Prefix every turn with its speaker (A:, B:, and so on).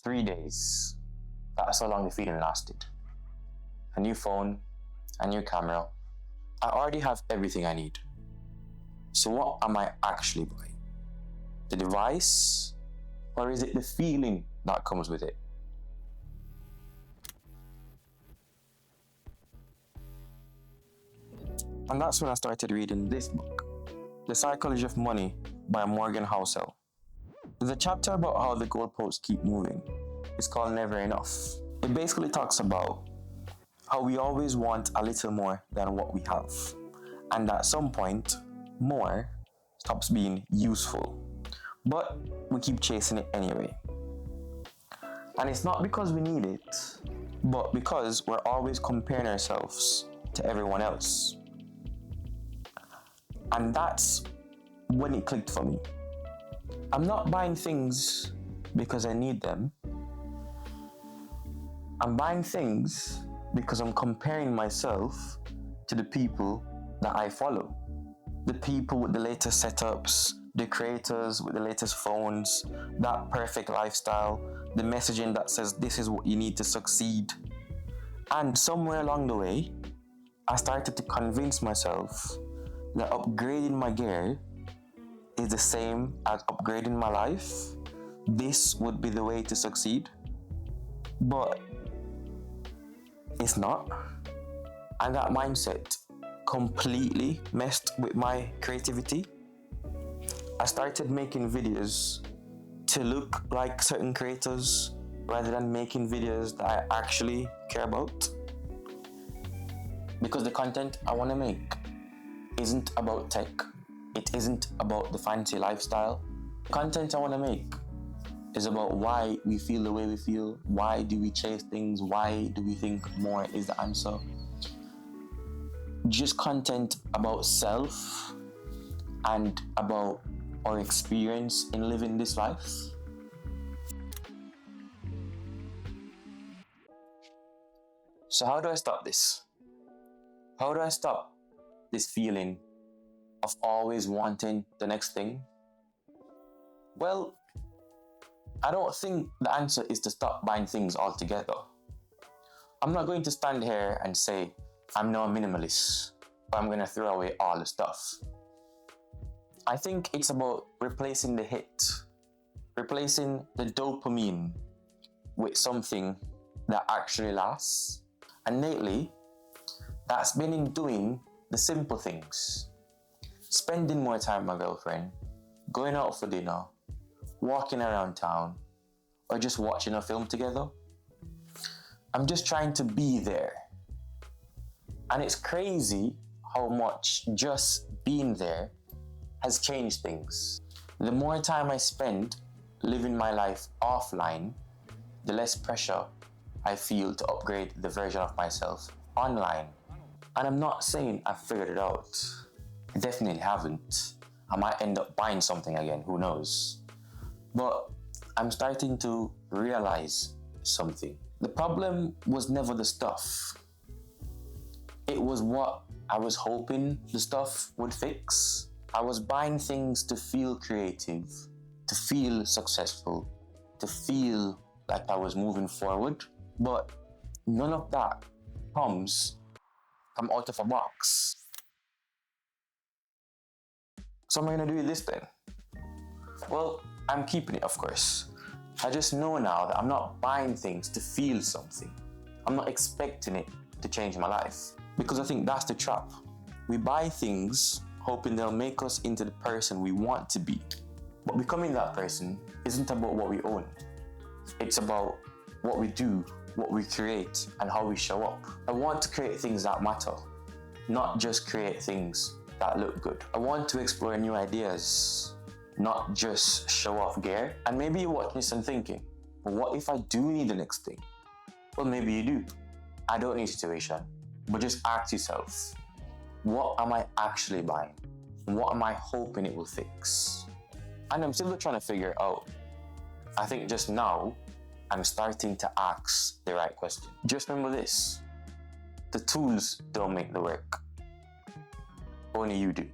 A: 3 days. That's how long the feeling lasted. A new phone, a new camera. I already have everything I need. So what am I actually buying? The device, or is it the feeling that comes with it? And that's when I started reading this book, The Psychology of Money by Morgan Housel. There's a chapter about how the goalposts keep moving. It's called Never Enough. It basically talks about how we always want a little more than what we have. And at some point, more stops being useful. But we keep chasing it anyway. And it's not because we need it, but because we're always comparing ourselves to everyone else. And that's when it clicked for me. I'm not buying things because I need them. I'm buying things because I'm comparing myself to the people that I follow. The people with the latest setups, the creators with the latest phones, that perfect lifestyle, the messaging that says this is what you need to succeed. And somewhere along the way, I started to convince myself that upgrading my gear is the same as upgrading my life. This would be the way to succeed. But it's not. And that mindset completely messed with my creativity. I started making videos to look like certain creators rather than making videos that I actually care about. Because the content I want to make isn't about tech. It isn't about the fancy lifestyle. The content I want to make is about why we feel the way we feel. Why do we chase things? Why do we think more is the answer? Just content about self and about our experience in living this life. So how do I stop this? How do I stop this feeling of always wanting the next thing? Well, I don't think the answer is to stop buying things altogether. I'm not going to stand here and say I'm now a minimalist, or I'm going to throw away all the stuff. I think it's about replacing the hit, replacing the dopamine with something that actually lasts. And lately, that's been in doing the simple things. Spending more time with my girlfriend, going out for dinner, walking around town, or just watching a film together. I'm just trying to be there. And it's crazy how much just being there has changed things. The more time I spend living my life offline, the less pressure I feel to upgrade the version of myself online. And I'm not saying I've figured it out. I definitely haven't. I might end up buying something again, who knows? But I'm starting to realize something. The problem was never the stuff. It was what I was hoping the stuff would fix. I was buying things to feel creative, to feel successful, to feel like I was moving forward. But none of that comes from out of a box. So am I gonna do this then? Well, I'm keeping it, of course. I just know now that I'm not buying things to feel something. I'm not expecting it to change my life. Because I think that's the trap. We buy things hoping they'll make us into the person we want to be. But becoming that person isn't about what we own. It's about what we do, what we create, and how we show up. I want to create things that matter, not just create things that look good. I want to explore new ideas, not just show off gear. And maybe you're watching this and thinking, well, what if I do need the next thing? Well, maybe you do. I don't need situation. But just ask yourself, what am I actually buying? What am I hoping it will fix? And I'm still trying to figure it out. I think just now, I'm starting to ask the right question. Just remember this, the tools don't make the work. Only you do.